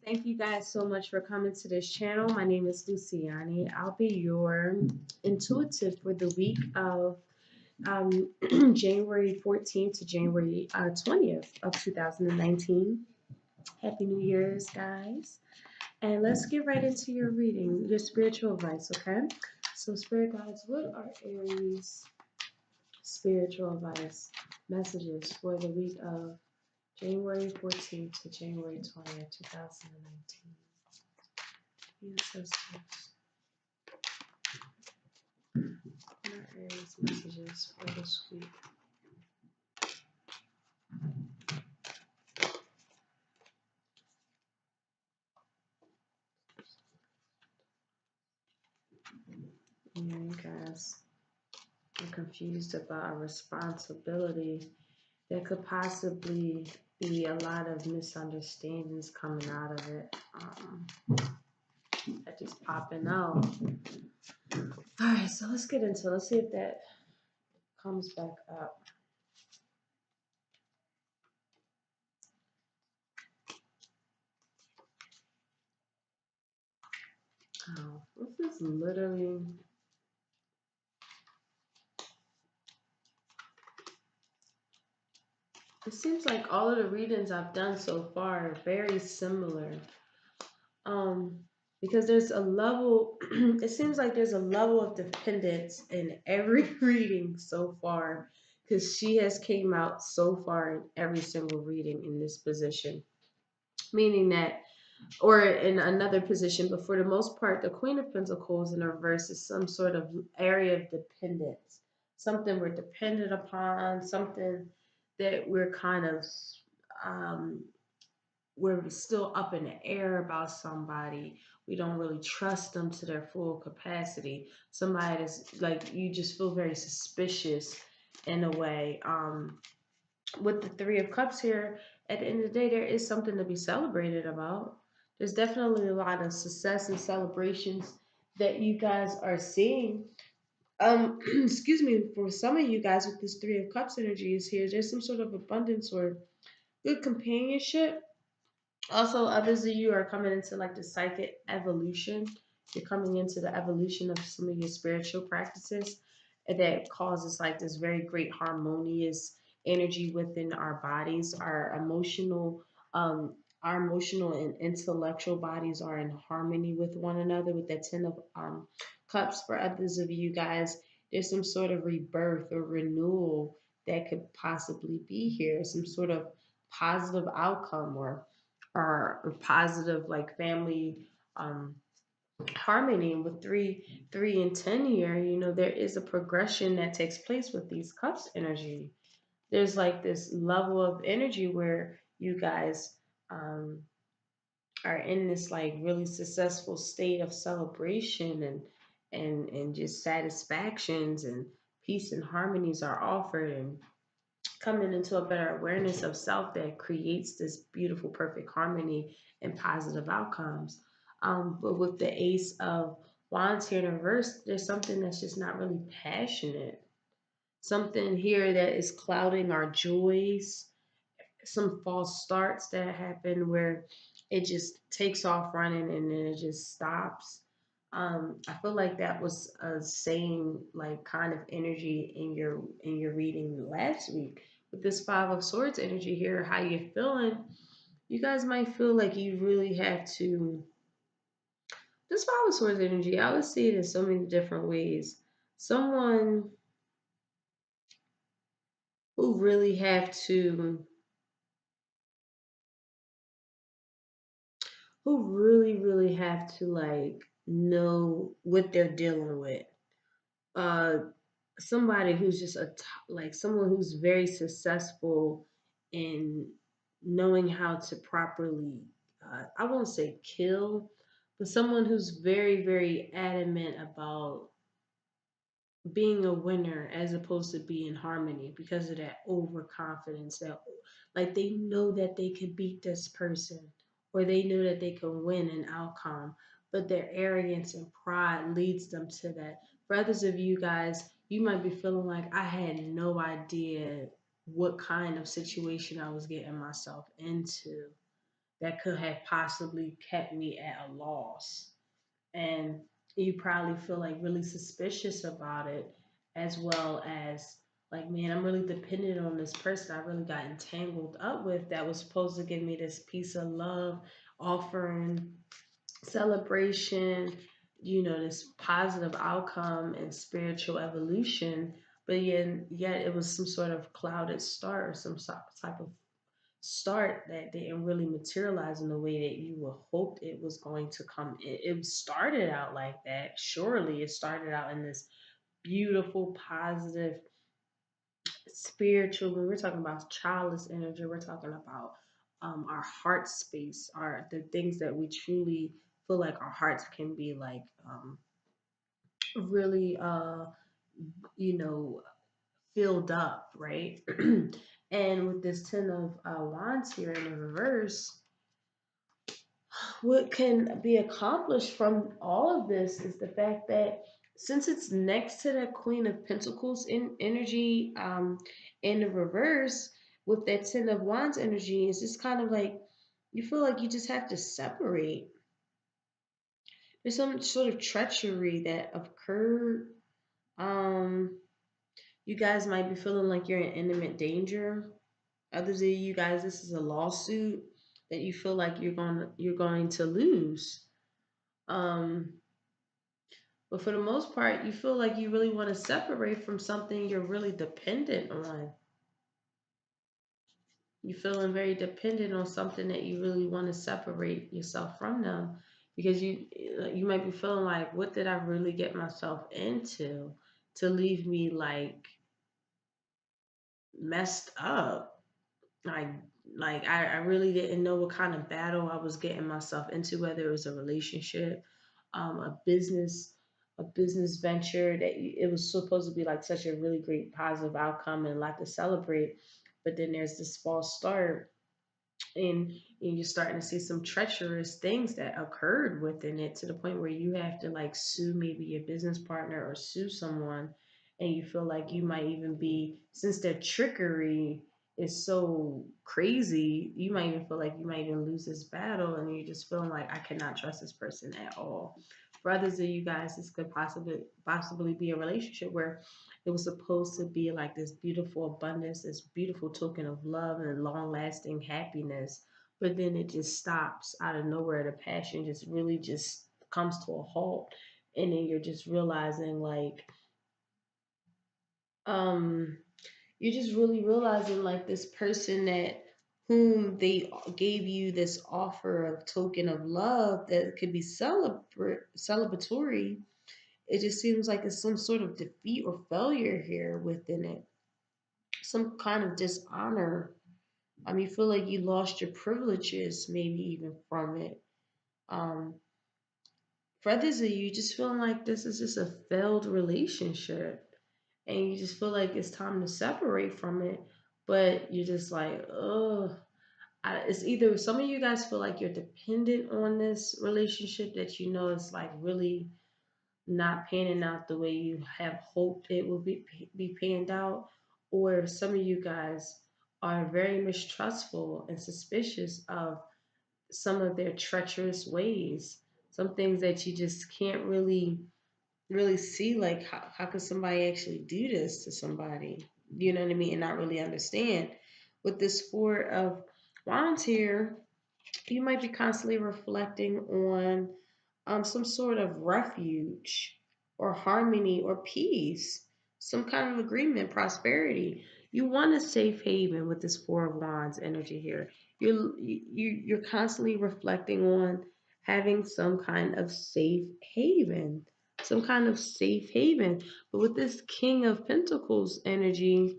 Thank you guys so much for coming to this channel. My name is Luciani. I'll be your intuitive for the week of um, January 14th to January 20th of 2019. Happy New Year's, guys. And let's get right into your reading, your spiritual advice, okay? So, Spirit Guides, what are Aries spiritual advice messages for the week of January 14th to January 20th, 2019? Ancestors. What are Aries messages for this week? Yeah, you guys are confused about a responsibility. There could possibly be a lot of misunderstandings coming out of it. That just popping out. Alright, so let's get into it. Let's see if that comes back up. Oh, this is literally. It seems like all of the readings I've done so far are very similar. Um, because there's a level, it seems like there's a level of dependence in every reading so far, because she has came out so far in every single reading in this position, meaning that, or in another position, but for the most part, the Queen of Pentacles in reverse is some sort of area of dependence, something we're dependent upon, something that we're kind of um, we're still up in the air about somebody. We don't really trust them to their full capacity. Somebody that's like you just feel very suspicious in a way. With the Three of Cups here, at the end of the day, there is something to be celebrated about. There's definitely a lot of success and celebrations that you guys are seeing. Excuse me, for some of you guys with this Three of Cups energy is here. There's some sort of abundance or good companionship. Also, others of you are coming into like the psychic evolution. You're coming into the evolution of some of your spiritual practices that causes like this very great harmonious energy within our bodies. Our emotional and intellectual bodies are in harmony with one another. With that Ten of Cups, for others of you guys, there's some sort of rebirth or renewal that could possibly be here. Some sort of positive outcome or positive like family um harmony. With three and 10 here, there is a progression that takes place with these cups energy. There's like this level of energy where you guys um are in this like really successful state of celebration, and just satisfactions and peace and harmonies are offered, and coming into a better awareness of self that creates this beautiful, perfect harmony and positive outcomes. But with the Ace of Wands here in reverse, there's something that's just not really passionate. Something here that is clouding our joys. Some false starts that happen where it just takes off running and then it just stops. I feel like that was a same like kind of energy in your reading last week with this Five of Swords energy here. How you feeling? You guys might feel like you really have to. This Five of Swords energy, I would see it in so many different ways. Someone who really have to who really have to like know what they're dealing with. Uh, Somebody who's just like someone who's very successful in knowing how to properly, I won't say kill, but someone who's very adamant about being a winner as opposed to being harmony because of that overconfidence, that like they know that they can beat this person or they know that they can win an outcome, but their arrogance and pride leads them to that. For others of you guys, you might be feeling like I had no idea what kind of situation I was getting myself into. that could have possibly kept me at a loss. And you probably feel like really suspicious about it, as well as like, man, I'm really dependent on this person I really got entangled up with that was supposed to give me this piece of love, offering celebration, this positive outcome and spiritual evolution. But yet it was some sort of clouded start or some type of start that didn't really materialize in the way that you would hoped it was going to come. It started out like that. Surely it started out in this beautiful, positive, spiritual. When we're talking about childless energy, we're talking about our heart space, our the things that we truly feel like our hearts can be like really you know filled up, right? And with this ten of wands here in the reverse, what can be accomplished from all of this is the fact that since it's next to the Queen of Pentacles in energy, in the reverse, with that Ten of Wands energy, it's just kind of like you feel like you just have to separate. There's some sort of treachery that occurred. Um, you guys might be feeling like you're in imminent danger. Others of you guys, this is a lawsuit that you feel like you're going to lose. Um, but for the most part, you feel like you really want to separate from something you're really dependent on. You're feeling very dependent on something that you really want to separate yourself from them because you might be feeling like, what did I really get myself into to leave me like messed up? Like I really didn't know what kind of battle I was getting myself into, whether it was a relationship, a business venture that it was supposed to be like such a really great positive outcome and a lot to celebrate, but then there's this false start, and you're starting to see some treacherous things that occurred within it to the point where you have to like sue maybe your business partner or sue someone, and you feel like you might even be, since their trickery is so crazy, you might even feel like you might even lose this battle, and you're just feeling like, I cannot trust this person at all. For others of you guys, this could possibly be a relationship where it was supposed to be like this beautiful abundance, this beautiful token of love and long lasting happiness. But then it just stops out of nowhere. The passion just really just comes to a halt. And then you're just realizing like, um, you're just really realizing like this person that whom they gave you this offer of token of love that could be celebratory, it just seems like it's some sort of defeat or failure here within it, some kind of dishonor. You feel like you lost your privileges, maybe even from it. Um, for others of you, just feeling like this is just a failed relationship, and you just feel like it's time to separate from it, but you're just like, oh, it's either some of you guys feel like you're dependent on this relationship that is like really not panning out the way you have hoped it will be panned out, or some of you guys are very mistrustful and suspicious of some of their treacherous ways, some things that you just can't really see, like how could somebody actually do this to somebody, you know what I mean, and not really understand. With this Four of Wands here, you might be constantly reflecting on some sort of refuge or harmony or peace, some kind of agreement, prosperity. You want a safe haven with this Four of Wands energy here. You're constantly reflecting on having some kind of safe haven, some kind of safe haven. But with this King of Pentacles energy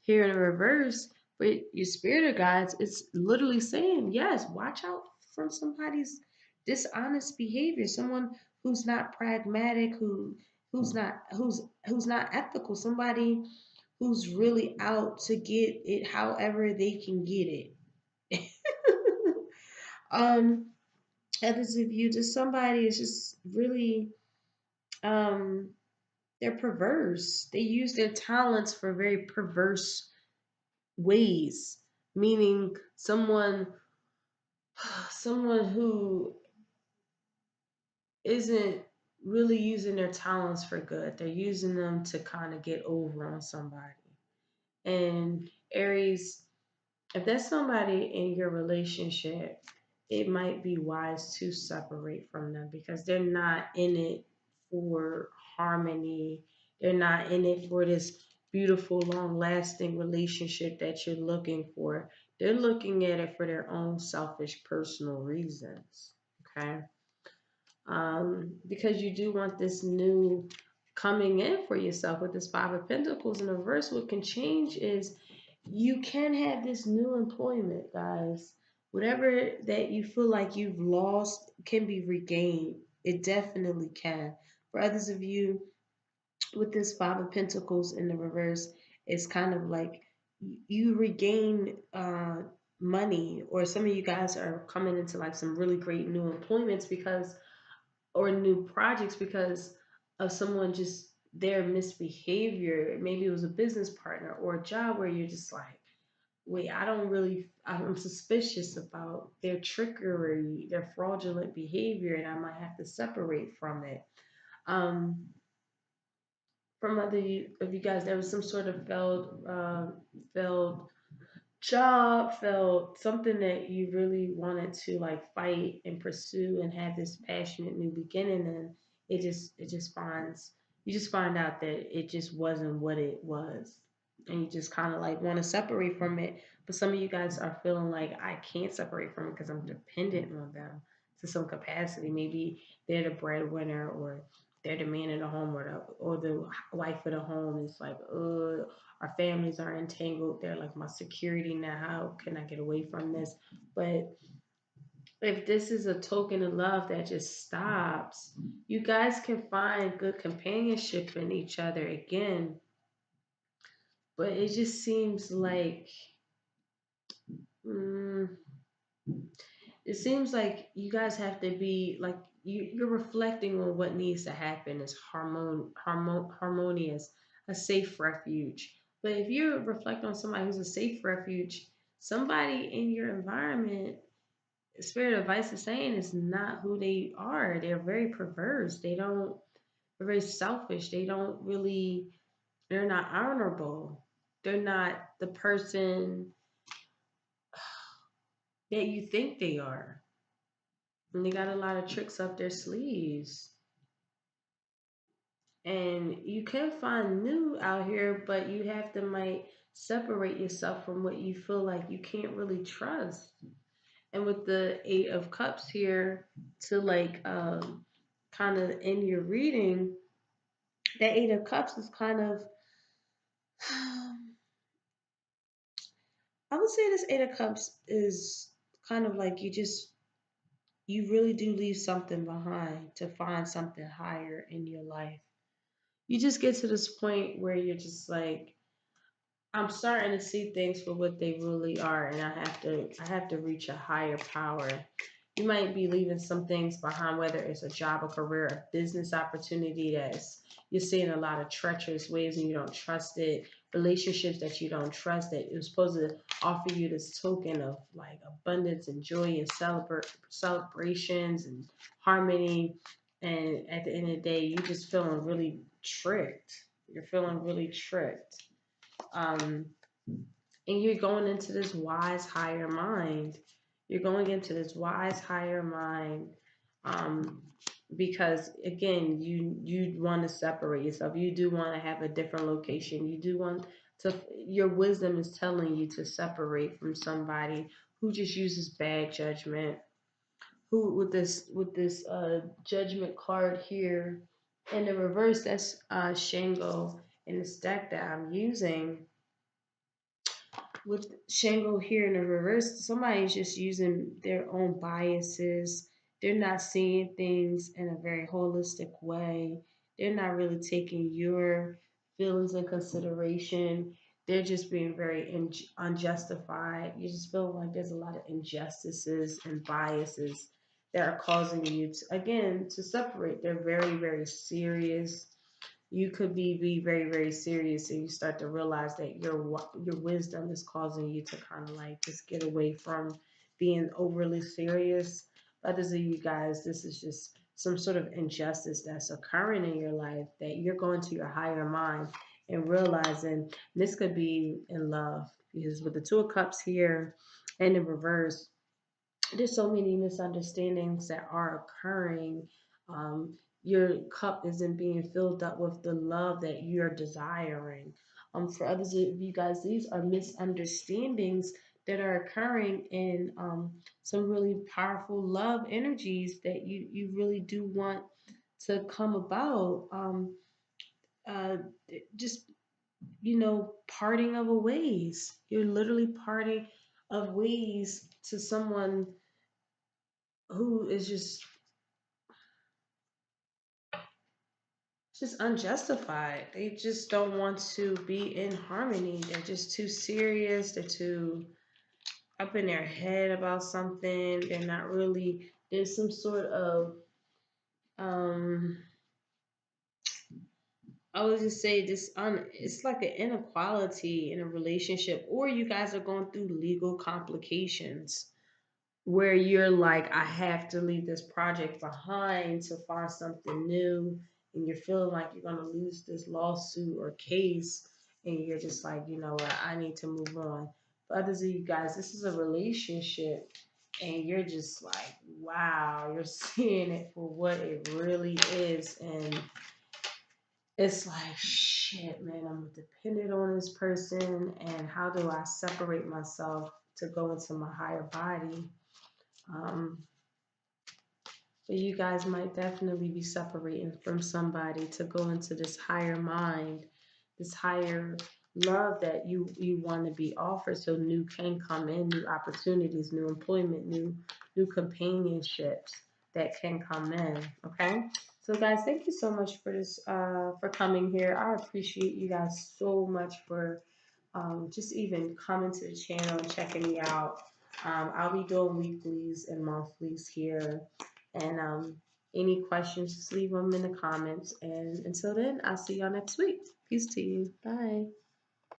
here in reverse, but your spirit guides, it's literally saying, yes, watch out from somebody's dishonest behavior, someone who's not pragmatic, who's not ethical, somebody who's really out to get it however they can get it. um, Others of you, just somebody is just really um they're perverse. They use their talents for very perverse ways, meaning someone who isn't really using their talents for good. They're using them to kind of get over on somebody. And Aries, if that's somebody in your relationship, it might be wise to separate from them because they're not in it for harmony. They're not in it for this beautiful, long lasting relationship that you're looking for. They're looking at it for their own selfish, personal reasons. Okay. Because you do want this new coming in for yourself with this Five of Pentacles in reverse. What can change is you can have this new employment, guys. Whatever that you feel like you've lost can be regained. It definitely can. For others of you, with this Five of Pentacles in the reverse, it's kind of like you regain money, or some of you guys are coming into like some really great new employments because or new projects because of someone just their misbehavior. Maybe it was a business partner or a job where you're just like, wait, I'm suspicious about their trickery, their fraudulent behavior, and I might have to separate from it. Um, from of you guys, there was some sort of failed job, felt something that you really wanted to like fight and pursue and have this passionate new beginning, and it just finds you just find out that it just wasn't what it was, and you just kind of like want to separate from it. But some of you guys are feeling like I can't separate from it because I'm dependent on them to some capacity. Maybe they're the breadwinner, or they're the man in the home, or the wife of the home is like, our families are entangled. They're like my security now. How can I get away from this? But if this is a token of love that just stops, you guys can find good companionship in each other again. But it just seems like mm, it seems like you guys have to be like you're reflecting on what needs to happen is harmonious, a safe refuge. But if you reflect on somebody who's a safe refuge, somebody in your environment, spirit advice is saying is not who they are. They're very perverse. They're very selfish. They're not honorable. They're not the person that you think they are. And they got a lot of tricks up their sleeves. And you can find new out here, but you have to might separate yourself from what you feel like you can't really trust. And with the Eight of Cups here to like kind of in your reading, that Eight of Cups is kind of I would say this Eight of Cups is kind of like you really do leave something behind to find something higher in your life. You just get to this point where you're just like, I'm starting to see things for what they really are, and I have to reach a higher power. You might be leaving some things behind, whether it's a job, a career, a business opportunity that's you're seeing a lot of treacherous ways and you don't trust it, relationships that you don't trust that it was supposed to offer you this token of like abundance and joy and celebrations and harmony. And at the end of the day, you're just feeling really tricked. You're feeling really tricked. Um, and you're going into this wise higher mind. You're going into this wise higher mind, um, because again, you want to separate yourself. You do want to have a different location. You do want to. Your wisdom is telling you to separate from somebody who just uses bad judgment. Who with this judgment card here in the reverse? That's Shango in this deck that I'm using with Shango here in the reverse, somebody's just using their own biases. They're not seeing things in a very holistic way. They're not really taking your feelings in consideration. They're just being very unjustified. You just feel like there's a lot of injustices and biases that are causing you to, again, to separate. They're very, very serious. You could be very serious, and you start to realize that your wisdom is causing you to kind of like just get away from being overly serious. Others of you guys, this is just some sort of injustice that's occurring in your life that you're going to your higher mind and realizing this could be in love. Because with the Two of Cups here and in reverse, there's so many misunderstandings that are occurring. Um, your cup isn't being filled up with the love that you're desiring. For others of you guys, these are misunderstandings that are occurring in some really powerful love energies that you really do want to come about. Uh, just parting of a ways. You're literally parting of ways to someone who is just unjustified. They just don't want to be in harmony. They're just too serious. They're too up in their head about something. They're not really. There's some sort of um. I would just say it's like an inequality in a relationship, or you guys are going through legal complications where you're like, I have to leave this project behind to find something new, and you're feeling like you're going to lose this lawsuit or case, and you're just like, you know what, I need to move on. For others of you guys, this is a relationship, and you're just like, wow, you're seeing it for what it really is, and it's like, shit, man, I'm dependent on this person, and how do I separate myself to go into my higher body? Um, but you guys might definitely be separating from somebody to go into this higher mind, this higher love that you want to be offered. So new can come in, new opportunities, new employment, new companionships that can come in. Okay. So guys, thank you so much for this for coming here. I appreciate you guys so much for just even coming to the channel and checking me out. I'll be doing weeklies and monthlies here. And any questions, just leave them in the comments. And until then, I'll see y'all next week. Peace to you. Bye.